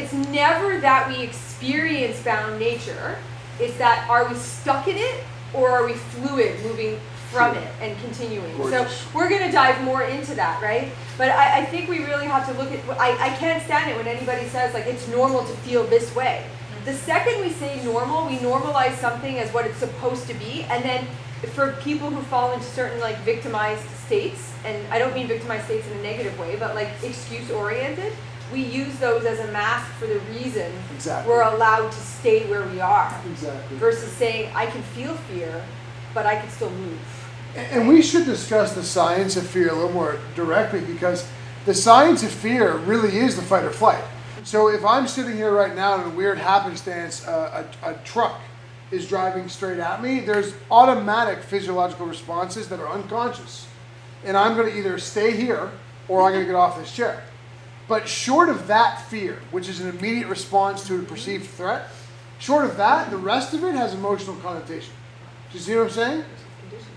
it's never that we experience bound nature. It's that, are we stuck in it, or are we fluid, moving from it and continuing? Gorgeous. So we're going to dive more into that, right? But I think we really have to look at, I can't stand it when anybody says, like, it's normal to feel this way. The second we say normal, we normalize something as what it's supposed to be, and then for people who fall into certain, like, victimized states, and I don't mean victimized states in a negative way, but like excuse-oriented, we use those as a mask for the reason we're allowed to stay where we are. Exactly. Versus saying, I can feel fear, but I can still move. And we should discuss the science of fear a little more directly, because the science of fear really is the fight or flight. So if I'm sitting here right now in a weird happenstance, a truck is driving straight at me, there's automatic physiological responses that are unconscious. And I'm going to either stay here or I'm going to get off this chair. But short of that fear, which is an immediate response to a perceived threat, short of that, the rest of it has emotional connotation. Do you see what I'm saying?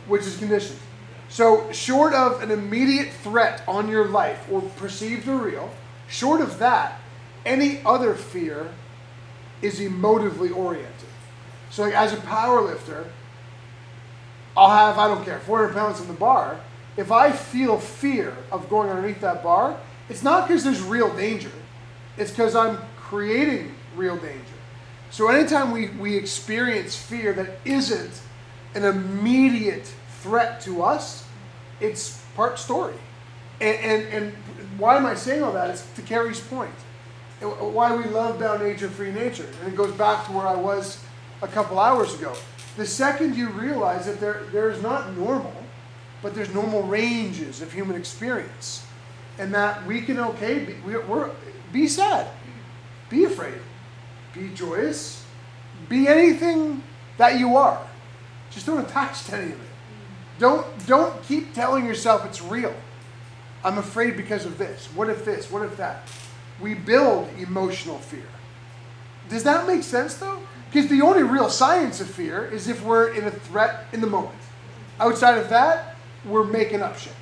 Which is conditioned. So short of an immediate threat on your life, or perceived or real, short of that, any other fear is emotively oriented. So like as a power lifter, I'll have, I don't care, 400 pounds in the bar. If I feel fear of going underneath that bar, it's not because there's real danger. It's because I'm creating real danger. So anytime we experience fear that isn't an immediate threat to us, it's part story. And why am I saying all that? It's to Carrie's point. Why we love bound nature, free nature. And it goes back to where I was a couple hours ago. The second you realize that there's not normal, but there's normal ranges of human experience. And that we can be sad, be afraid, be joyous, be anything that you are. Just don't attach to any of it. Don't keep telling yourself it's real. I'm afraid because of this. What if this? What if that? We build emotional fear. Does that make sense though? Because the only real science of fear is if we're in a threat in the moment. Outside of that, we're making up shit.